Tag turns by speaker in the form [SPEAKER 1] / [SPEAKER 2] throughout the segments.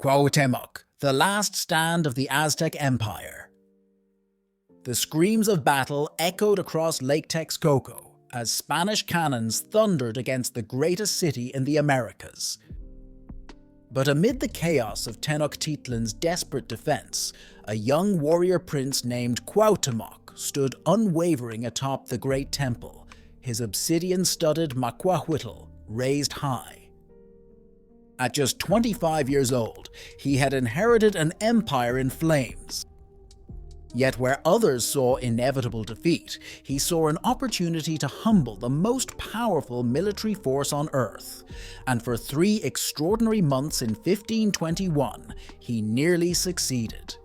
[SPEAKER 1] Cuauhtemoc, the last stand of the Aztec Empire. The screams of battle echoed across Lake Texcoco as Spanish cannons thundered against the greatest city in the Americas. But amid the chaos of Tenochtitlan's desperate defense, a young warrior prince named Cuauhtemoc stood unwavering atop the great temple, his obsidian-studded maquahuitl raised high. At just 25 years old, he had inherited an empire in flames. Yet where others saw inevitable defeat, he saw an opportunity to humble the most powerful military force on Earth. And for 3 extraordinary months in 1521, he nearly succeeded.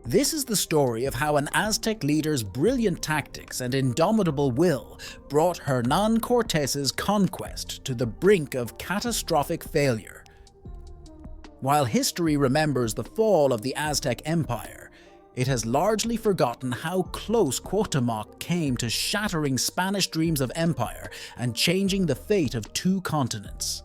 [SPEAKER 1] This is the story of how an Aztec leader's brilliant tactics and indomitable will brought Hernán Cortés' conquest to the brink of catastrophic failure. While history remembers the fall of the Aztec Empire, it has largely forgotten how close Cuauhtemoc came to shattering Spanish dreams of empire and changing the fate of 2 continents.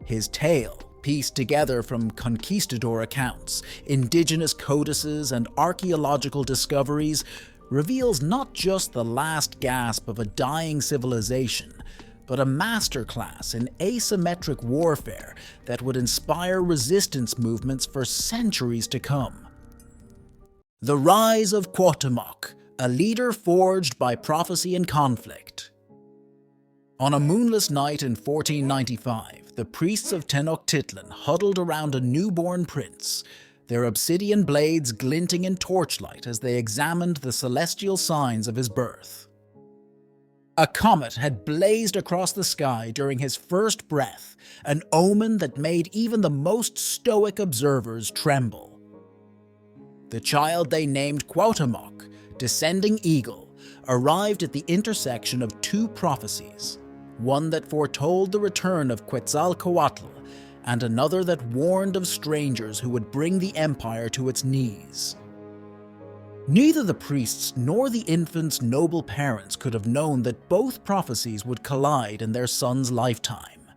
[SPEAKER 1] His tale, pieced together from conquistador accounts, indigenous codices, and archaeological discoveries, reveals not just the last gasp of a dying civilization, but a masterclass in asymmetric warfare that would inspire resistance movements for centuries to come. The Rise of Cuauhtemoc, a leader forged by prophecy and conflict. On a moonless night in 1495, the priests of Tenochtitlan huddled around a newborn prince, their obsidian blades glinting in torchlight as they examined the celestial signs of his birth. A comet had blazed across the sky during his first breath, an omen that made even the most stoic observers tremble. The child they named Cuauhtemoc, descending eagle, arrived at the intersection of 2 prophecies. One that foretold the return of Quetzalcoatl, and another that warned of strangers who would bring the empire to its knees. Neither the priests nor the infant's noble parents could have known that both prophecies would collide in their son's lifetime.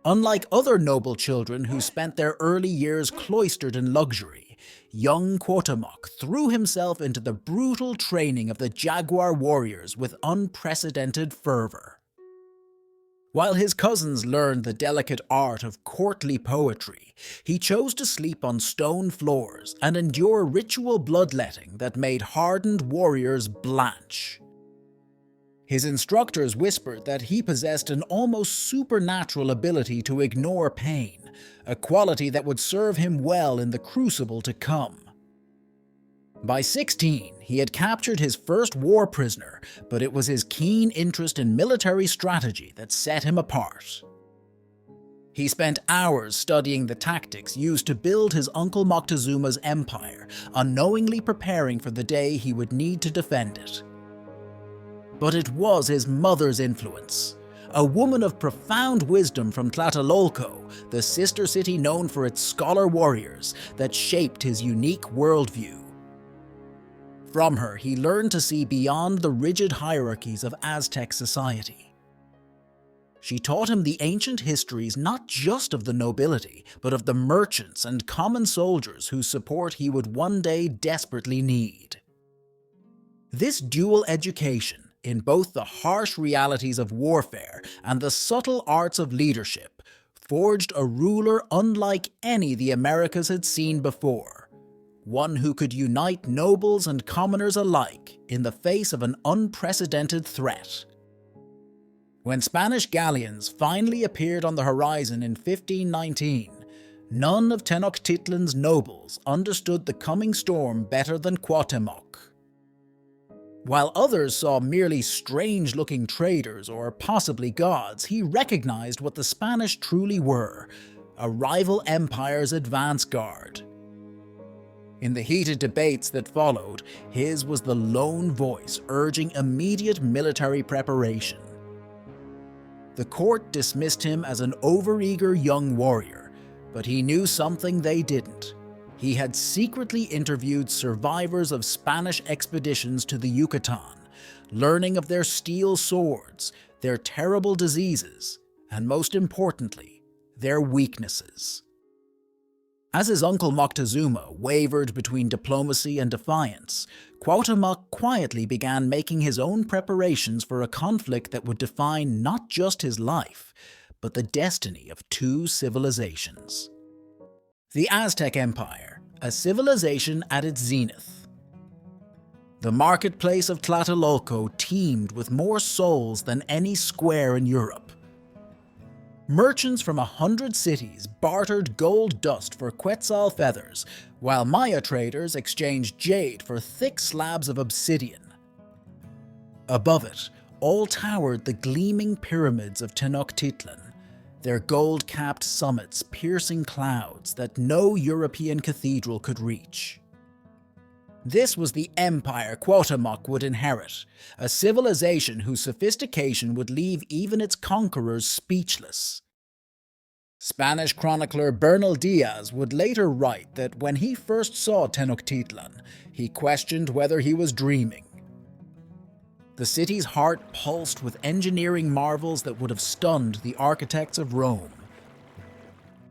[SPEAKER 1] Unlike other noble children who spent their early years cloistered in luxury, young Cuauhtemoc threw himself into the brutal training of the jaguar warriors with unprecedented fervor. While his cousins learned the delicate art of courtly poetry, he chose to sleep on stone floors and endure ritual bloodletting that made hardened warriors blanch. His instructors whispered that he possessed an almost supernatural ability to ignore pain, a quality that would serve him well in the crucible to come. By 16, he had captured his first war prisoner, but it was his keen interest in military strategy that set him apart. He spent hours studying the tactics used to build his uncle Moctezuma's empire, unknowingly preparing for the day he would need to defend it. But it was his mother's influence, a woman of profound wisdom from Tlatelolco, the sister city known for its scholar warriors, that shaped his unique worldview. From her, he learned to see beyond the rigid hierarchies of Aztec society. She taught him the ancient histories not just of the nobility, but of the merchants and common soldiers whose support he would one day desperately need. This dual education, in both the harsh realities of warfare and the subtle arts of leadership, forged a ruler unlike any the Americas had seen before. One who could unite nobles and commoners alike in the face of an unprecedented threat. When Spanish galleons finally appeared on the horizon in 1519, none of Tenochtitlan's nobles understood the coming storm better than Cuauhtemoc. While others saw merely strange-looking traders or possibly gods, he recognized what the Spanish truly were, a rival empire's advance guard. In the heated debates that followed, his was the lone voice urging immediate military preparation. The court dismissed him as an overeager young warrior, but he knew something they didn't. He had secretly interviewed survivors of Spanish expeditions to the Yucatan, learning of their steel swords, their terrible diseases, and most importantly, their weaknesses. As his uncle Moctezuma wavered between diplomacy and defiance, Cuauhtemoc quietly began making his own preparations for a conflict that would define not just his life, but the destiny of two civilizations. The Aztec Empire, a civilization at its zenith. The marketplace of Tlatelolco teemed with more souls than any square in Europe. Merchants from 100 cities bartered gold dust for quetzal feathers, while Maya traders exchanged jade for thick slabs of obsidian. Above it, all towered the gleaming pyramids of Tenochtitlan, their gold-capped summits piercing clouds that no European cathedral could reach. This was the empire Cuauhtemoc would inherit, a civilization whose sophistication would leave even its conquerors speechless. Spanish chronicler Bernal Diaz would later write that when he first saw Tenochtitlan, he questioned whether he was dreaming. The city's heart pulsed with engineering marvels that would have stunned the architects of Rome.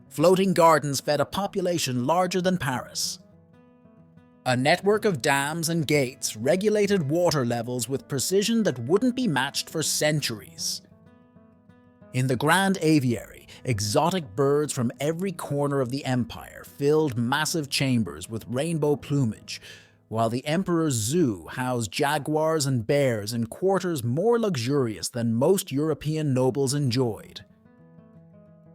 [SPEAKER 1] Floating gardens fed a population larger than Paris. A network of dams and gates regulated water levels with precision that wouldn't be matched for centuries. In the Grand Aviary, exotic birds from every corner of the empire filled massive chambers with rainbow plumage, while the emperor's zoo housed jaguars and bears in quarters more luxurious than most European nobles enjoyed.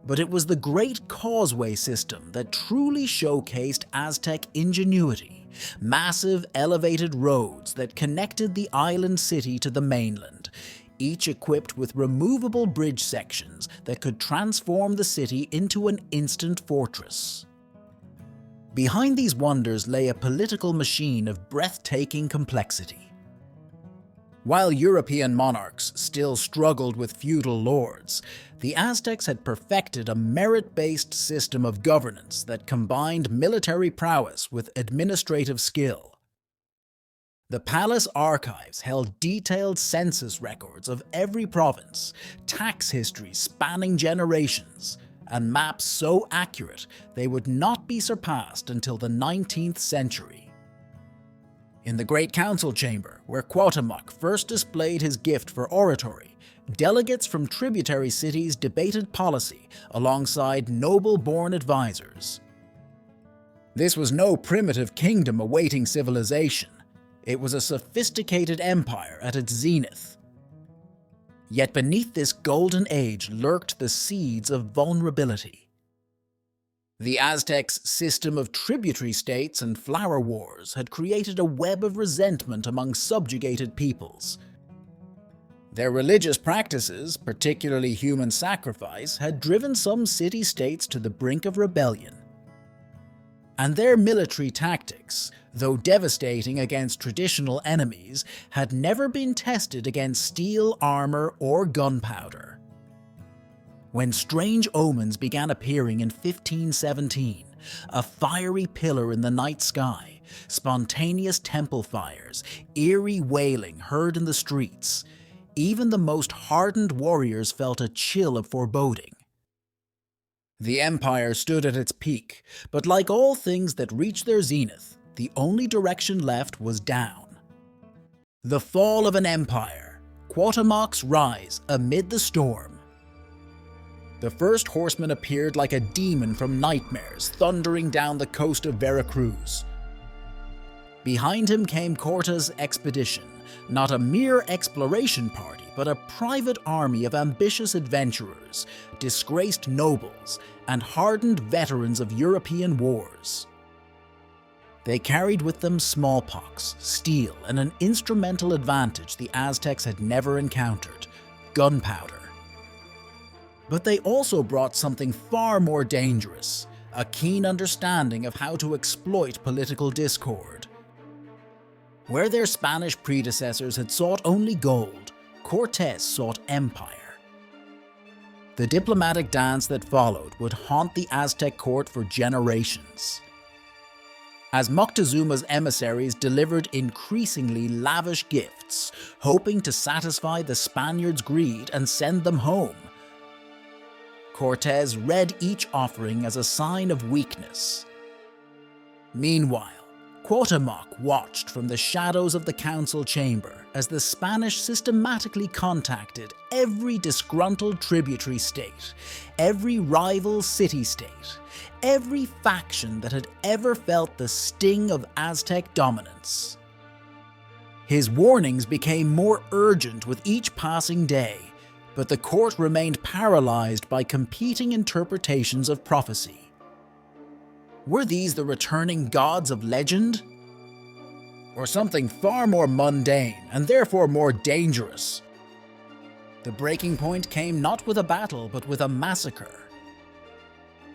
[SPEAKER 1] But it was the Great Causeway system that truly showcased Aztec ingenuity. Massive elevated roads that connected the island city to the mainland, each equipped with removable bridge sections that could transform the city into an instant fortress. Behind these wonders lay a political machine of breathtaking complexity. While European monarchs still struggled with feudal lords, the Aztecs had perfected a merit-based system of governance that combined military prowess with administrative skill. The palace archives held detailed census records of every province, tax histories spanning generations, and maps so accurate they would not be surpassed until the 19th century. In the Great Council Chamber, where Cuauhtemoc first displayed his gift for oratory, delegates from tributary cities debated policy alongside noble-born advisors. This was no primitive kingdom awaiting civilization. It was a sophisticated empire at its zenith. Yet beneath this golden age lurked the seeds of vulnerability. The Aztecs' system of tributary states and flower wars had created a web of resentment among subjugated peoples. Their religious practices, particularly human sacrifice, had driven some city-states to the brink of rebellion. And their military tactics, though devastating against traditional enemies, had never been tested against steel armor or gunpowder. When strange omens began appearing in 1517, a fiery pillar in the night sky, spontaneous temple fires, eerie wailing heard in the streets, even the most hardened warriors felt a chill of foreboding. The empire stood at its peak, but like all things that reach their zenith, the only direction left was down. The fall of an empire, Cuauhtémoc's rise amid the storm. The first horseman appeared like a demon from nightmares, thundering down the coast of Veracruz. Behind him came Cortes' expedition, not a mere exploration party, but a private army of ambitious adventurers, disgraced nobles, and hardened veterans of European wars. They carried with them smallpox, steel, and an instrumental advantage the Aztecs had never encountered: gunpowder. But they also brought something far more dangerous: a keen understanding of how to exploit political discord. Where their Spanish predecessors had sought only gold, Cortés sought empire. The diplomatic dance that followed would haunt the Aztec court for generations. As Moctezuma's emissaries delivered increasingly lavish gifts, hoping to satisfy the Spaniards' greed and send them home, Cortés read each offering as a sign of weakness. Meanwhile, Cuauhtemoc watched from the shadows of the council chamber as the Spanish systematically contacted every disgruntled tributary state, every rival city-state, every faction that had ever felt the sting of Aztec dominance. His warnings became more urgent with each passing day, but the court remained paralyzed by competing interpretations of prophecy. Were these the returning gods of legend? Or something far more mundane and therefore more dangerous? The breaking point came not with a battle but with a massacre.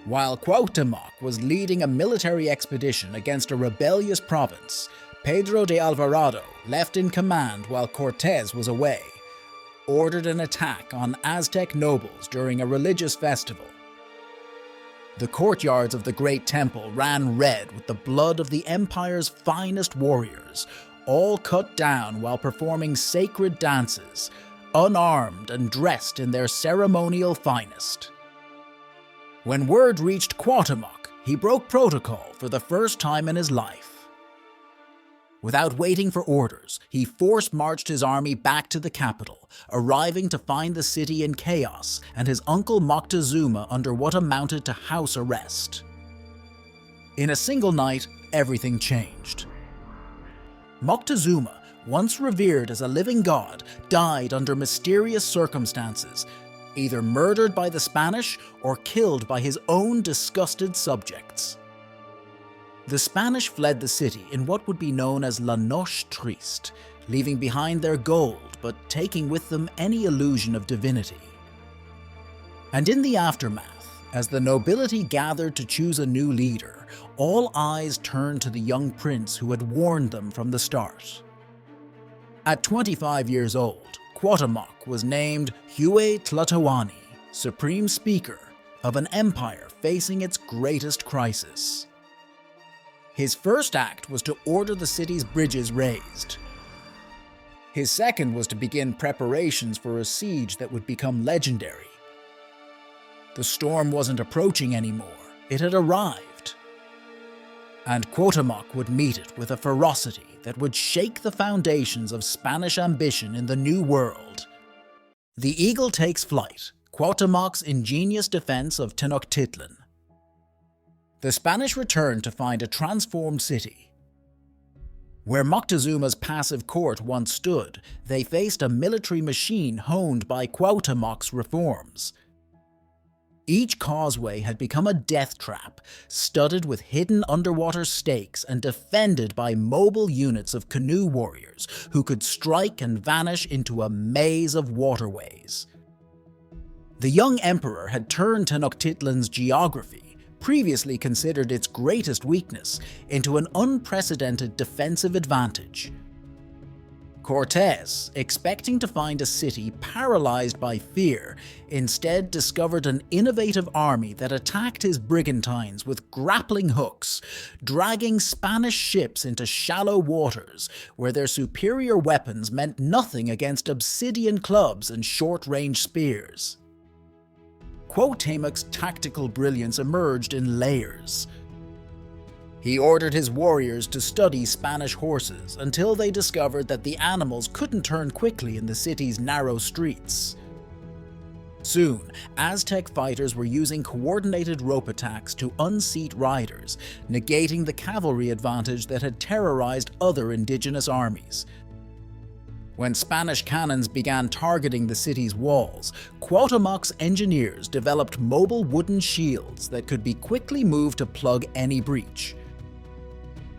[SPEAKER 1] While Cuauhtemoc was leading a military expedition against a rebellious province, Pedro de Alvarado, left in command while Cortés was away, ordered an attack on Aztec nobles during a religious festival. The courtyards of the Great Temple ran red with the blood of the empire's finest warriors, all cut down while performing sacred dances, unarmed and dressed in their ceremonial finest. When word reached Cuauhtemoc, he broke protocol for the first time in his life. Without waiting for orders, he force-marched his army back to the capital, arriving to find the city in chaos and his uncle Moctezuma under what amounted to house arrest. In a single night, everything changed. Moctezuma, once revered as a living god, died under mysterious circumstances, either murdered by the Spanish or killed by his own disgusted subjects. The Spanish fled the city in what would be known as La Noche Triste, leaving behind their gold but taking with them any illusion of divinity. And in the aftermath, as the nobility gathered to choose a new leader, all eyes turned to the young prince who had warned them from the start. At 25 years old, Cuauhtemoc was named Huey Tlatoani, Supreme Speaker of an empire facing its greatest crisis. His first act was to order the city's bridges raised. His second was to begin preparations for a siege that would become legendary. The storm wasn't approaching anymore, it had arrived. And Cuauhtemoc would meet it with a ferocity that would shake the foundations of Spanish ambition in the New World. The eagle takes flight, Cuauhtemoc's ingenious defense of Tenochtitlan. The Spanish returned to find a transformed city. Where Moctezuma's passive court once stood, they faced a military machine honed by Cuauhtemoc's reforms. Each causeway had become a death trap, studded with hidden underwater stakes and defended by mobile units of canoe warriors who could strike and vanish into a maze of waterways. The young emperor had turned Tenochtitlan's geography, previously considered its greatest weakness, into an unprecedented defensive advantage. Cortés, expecting to find a city paralyzed by fear, instead discovered an innovative army that attacked his brigantines with grappling hooks, dragging Spanish ships into shallow waters where their superior weapons meant nothing against obsidian clubs and short-range spears. Cuauhtémoc's tactical brilliance emerged in layers. He ordered his warriors to study Spanish horses until they discovered that the animals couldn't turn quickly in the city's narrow streets. Soon, Aztec fighters were using coordinated rope attacks to unseat riders, negating the cavalry advantage that had terrorized other indigenous armies. When Spanish cannons began targeting the city's walls, Cuauhtemoc's engineers developed mobile wooden shields that could be quickly moved to plug any breach.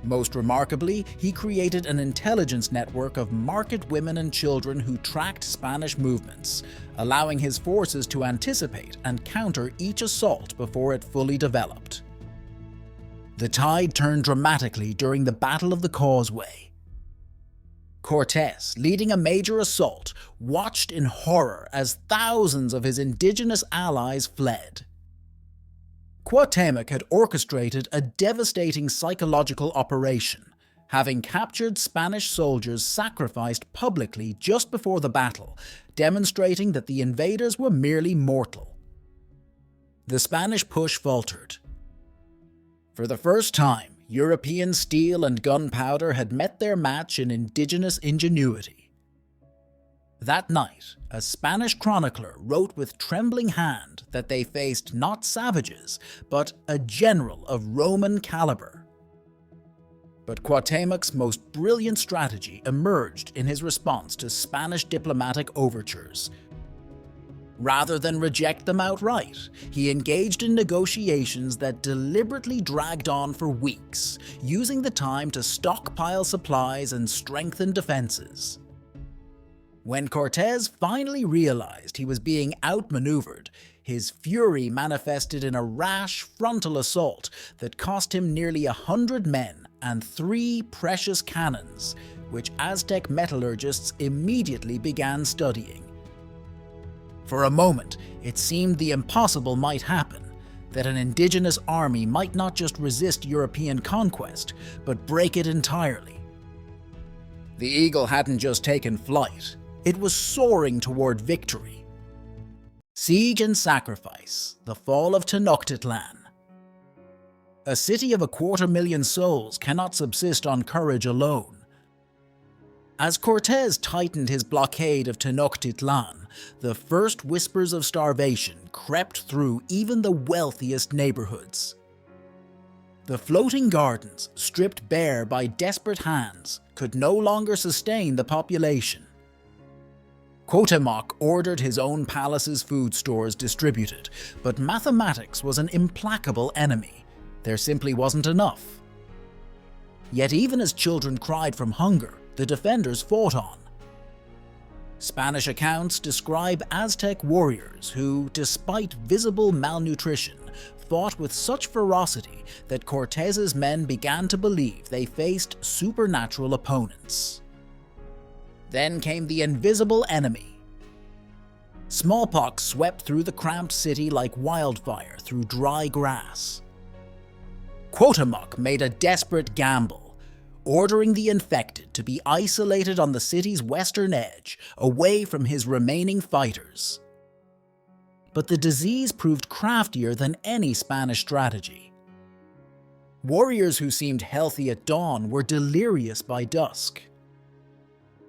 [SPEAKER 1] Most remarkably, he created an intelligence network of market women and children who tracked Spanish movements, allowing his forces to anticipate and counter each assault before it fully developed. The tide turned dramatically during the Battle of the Causeway. Cortés, leading a major assault, watched in horror as thousands of his indigenous allies fled. Cuauhtemoc had orchestrated a devastating psychological operation, having captured Spanish soldiers sacrificed publicly just before the battle, demonstrating that the invaders were merely mortal. The Spanish push faltered. For the first time, European steel and gunpowder had met their match in indigenous ingenuity. That night, a Spanish chronicler wrote with trembling hand that they faced not savages, but a general of Roman caliber. But Cuauhtémoc's most brilliant strategy emerged in his response to Spanish diplomatic overtures. Rather than reject them outright, he engaged in negotiations that deliberately dragged on for weeks, using the time to stockpile supplies and strengthen defenses. When Cortés finally realized he was being outmaneuvered, his fury manifested in a rash frontal assault that cost him nearly 100 men and 3 precious cannons, which Aztec metallurgists immediately began studying. For a moment, it seemed the impossible might happen, that an indigenous army might not just resist European conquest, but break it entirely. The eagle hadn't just taken flight, it was soaring toward victory. Siege and sacrifice, the fall of Tenochtitlan. A city of 250,000 souls cannot subsist on courage alone. As Cortés tightened his blockade of Tenochtitlan, the first whispers of starvation crept through even the wealthiest neighborhoods. The floating gardens, stripped bare by desperate hands, could no longer sustain the population. Cuauhtemoc ordered his own palace's food stores distributed, but mathematics was an implacable enemy. There simply wasn't enough. Yet even as children cried from hunger, the defenders fought on. Spanish accounts describe Aztec warriors who, despite visible malnutrition, fought with such ferocity that Cortés's men began to believe they faced supernatural opponents. Then came the invisible enemy. Smallpox swept through the cramped city like wildfire through dry grass. Cuauhtemoc made a desperate gamble, ordering the infected to be isolated on the city's western edge, away from his remaining fighters. But the disease proved craftier than any Spanish strategy. Warriors who seemed healthy at dawn were delirious by dusk.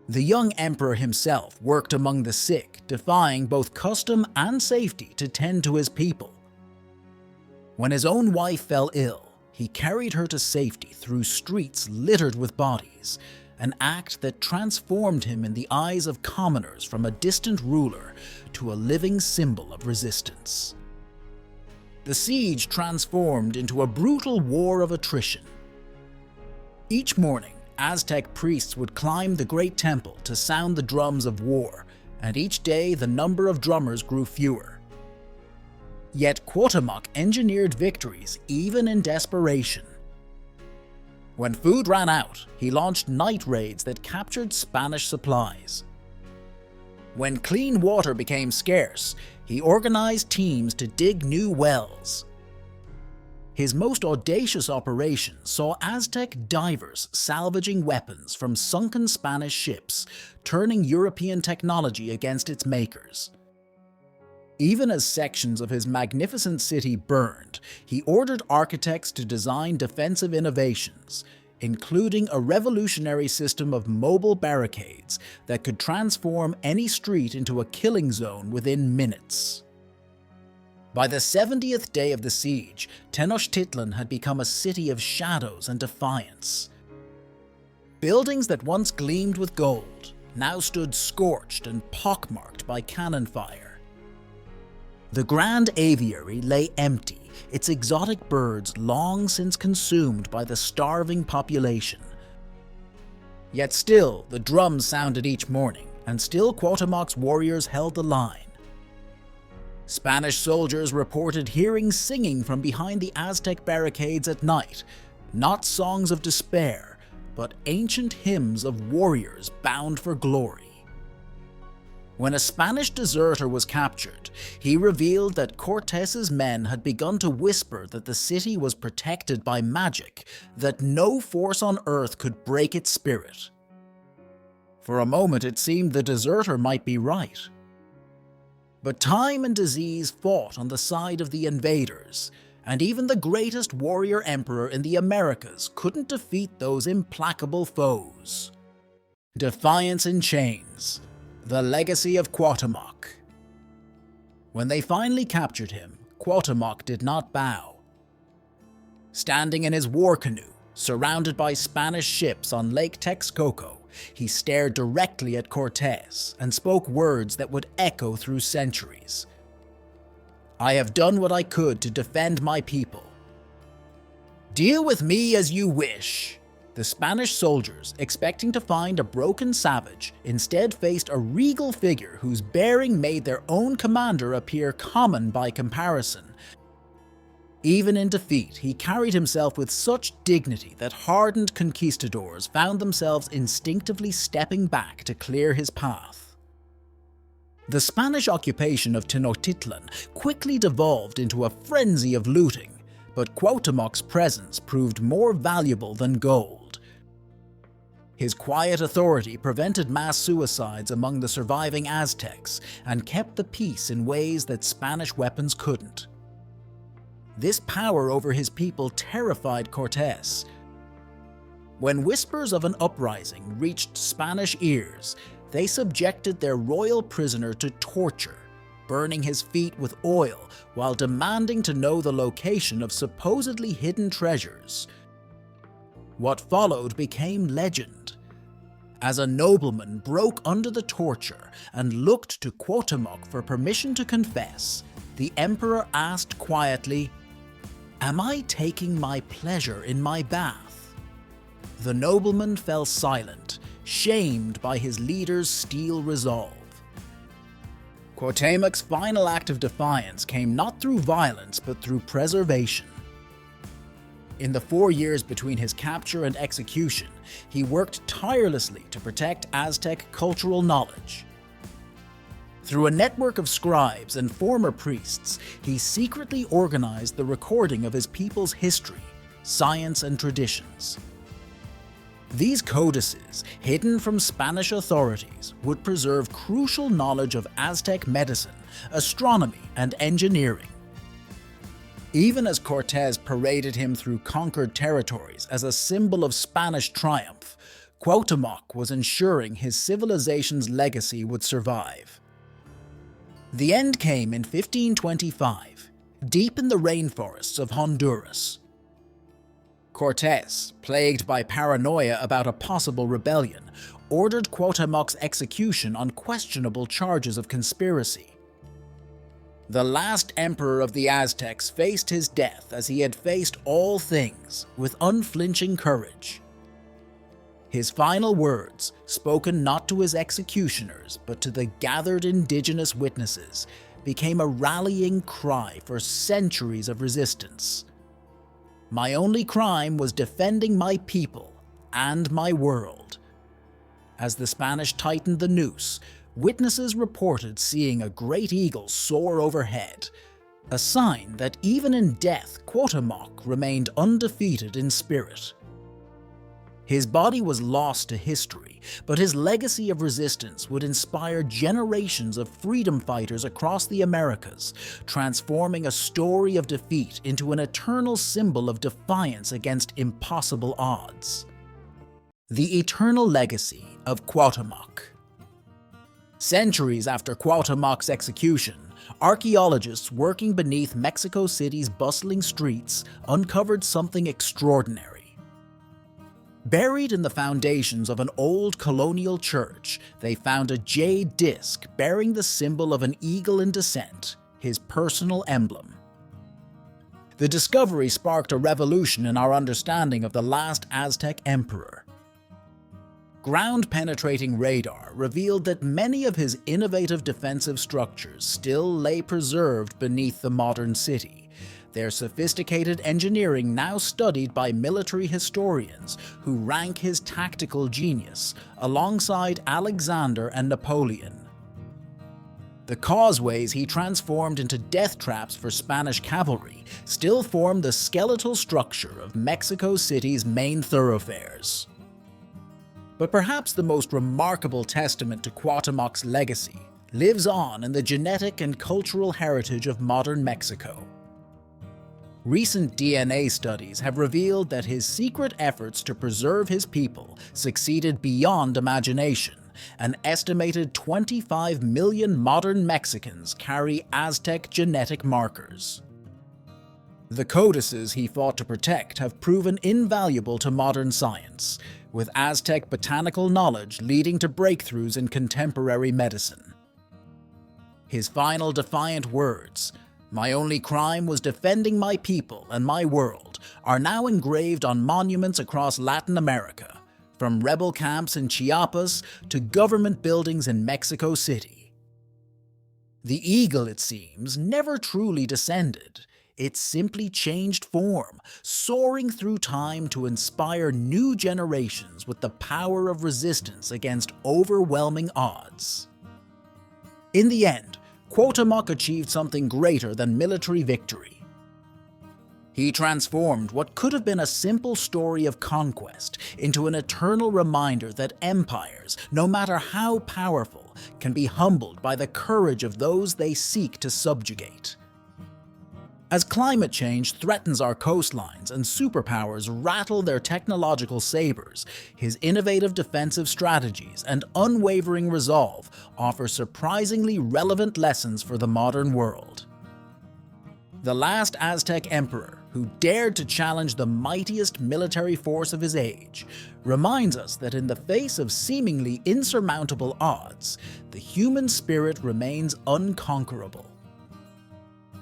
[SPEAKER 1] The young emperor himself worked among the sick, defying both custom and safety to tend to his people. When his own wife fell ill, he carried her to safety through streets littered with bodies, an act that transformed him in the eyes of commoners from a distant ruler to a living symbol of resistance. The siege transformed into a brutal war of attrition. Each morning, Aztec priests would climb the great temple to sound the drums of war, and each day the number of drummers grew fewer. Yet Cuauhtemoc engineered victories even in desperation. When food ran out, he launched night raids that captured Spanish supplies. When clean water became scarce, he organized teams to dig new wells. His most audacious operation saw Aztec divers salvaging weapons from sunken Spanish ships, turning European technology against its makers. Even as sections of his magnificent city burned, he ordered architects to design defensive innovations, including a revolutionary system of mobile barricades that could transform any street into a killing zone within minutes. By the 70th day of the siege, Tenochtitlan had become a city of shadows and defiance. Buildings that once gleamed with gold now stood scorched and pockmarked by cannon fire. The grand aviary lay empty, its exotic birds long since consumed by the starving population. Yet still, the drums sounded each morning, and still Cuauhtémoc's warriors held the line. Spanish soldiers reported hearing singing from behind the Aztec barricades at night, not songs of despair, but ancient hymns of warriors bound for glory. When a Spanish deserter was captured, he revealed that Cortés's men had begun to whisper that the city was protected by magic, that no force on earth could break its spirit. For a moment it seemed the deserter might be right. But time and disease fought on the side of the invaders, and even the greatest warrior emperor in the Americas couldn't defeat those implacable foes. Defiance in chains, the legacy of Cuauhtemoc. When they finally captured him, Cuauhtemoc did not bow. Standing in his war canoe, surrounded by Spanish ships on Lake Texcoco, he stared directly at Cortés and spoke words that would echo through centuries. "I have done what I could to defend my people. Deal with me as you wish." The Spanish soldiers, expecting to find a broken savage, instead faced a regal figure whose bearing made their own commander appear common by comparison. Even in defeat, he carried himself with such dignity that hardened conquistadors found themselves instinctively stepping back to clear his path. The Spanish occupation of Tenochtitlan quickly devolved into a frenzy of looting, but Cuauhtémoc's presence proved more valuable than gold. His quiet authority prevented mass suicides among the surviving Aztecs and kept the peace in ways that Spanish weapons couldn't. This power over his people terrified Cortés. When whispers of an uprising reached Spanish ears, they subjected their royal prisoner to torture, burning his feet with oil while demanding to know the location of supposedly hidden treasures. What followed became legend. As a nobleman broke under the torture and looked to Cuauhtemoc for permission to confess, the emperor asked quietly, "Am I taking my pleasure in my bath?" The nobleman fell silent, shamed by his leader's steel resolve. Cuauhtémoc's final act of defiance came not through violence but through preservation. In the 4 years between his capture and execution, he worked tirelessly to protect Aztec cultural knowledge. Through a network of scribes and former priests, he secretly organized the recording of his people's history, science, and traditions. These codices, hidden from Spanish authorities, would preserve crucial knowledge of Aztec medicine, astronomy, and engineering. Even as Cortés paraded him through conquered territories as a symbol of Spanish triumph, Cuauhtemoc was ensuring his civilization's legacy would survive. The end came in 1525, deep in the rainforests of Honduras. Cortés, plagued by paranoia about a possible rebellion, ordered Cuauhtémoc's execution on questionable charges of conspiracy. The last emperor of the Aztecs faced his death as he had faced all things, with unflinching courage. His final words, spoken not to his executioners but to the gathered indigenous witnesses, became a rallying cry for centuries of resistance. "My only crime was defending my people and my world." As the Spanish tightened the noose, witnesses reported seeing a great eagle soar overhead, a sign that even in death Cuauhtemoc remained undefeated in spirit. His body was lost to history, but his legacy of resistance would inspire generations of freedom fighters across the Americas, transforming a story of defeat into an eternal symbol of defiance against impossible odds. The eternal legacy of Cuauhtemoc. Centuries after Cuauhtémoc's execution, archaeologists working beneath Mexico City's bustling streets uncovered something extraordinary. Buried in the foundations of an old colonial church, they found a jade disc bearing the symbol of an eagle in descent, his personal emblem. The discovery sparked a revolution in our understanding of the last Aztec emperor. Ground-penetrating radar revealed that many of his innovative defensive structures still lay preserved beneath the modern city, their sophisticated engineering now studied by military historians who rank his tactical genius alongside Alexander and Napoleon. The causeways he transformed into death traps for Spanish cavalry still form the skeletal structure of Mexico City's main thoroughfares. But perhaps the most remarkable testament to Cuauhtémoc's legacy lives on in the genetic and cultural heritage of modern Mexico. Recent DNA studies have revealed that his secret efforts to preserve his people succeeded beyond imagination. An estimated 25 million modern Mexicans carry Aztec genetic markers. The codices he fought to protect have proven invaluable to modern science, with Aztec botanical knowledge leading to breakthroughs in contemporary medicine. His final defiant words, "My only crime was defending my people and my world," are now engraved on monuments across Latin America, from rebel camps in Chiapas to government buildings in Mexico City. The eagle, it seems, never truly descended. It simply changed form, soaring through time to inspire new generations with the power of resistance against overwhelming odds. In the end, Cuauhtemoc achieved something greater than military victory. He transformed what could have been a simple story of conquest into an eternal reminder that empires, no matter how powerful, can be humbled by the courage of those they seek to subjugate. As climate change threatens our coastlines and superpowers rattle their technological sabers, his innovative defensive strategies and unwavering resolve offer surprisingly relevant lessons for the modern world. The last Aztec emperor, who dared to challenge the mightiest military force of his age, reminds us that in the face of seemingly insurmountable odds, the human spirit remains unconquerable.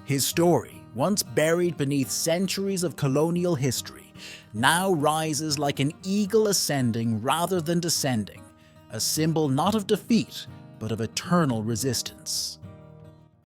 [SPEAKER 1] His story, once buried beneath centuries of colonial history, now rises like an eagle ascending rather than descending, a symbol not of defeat, but of eternal resistance.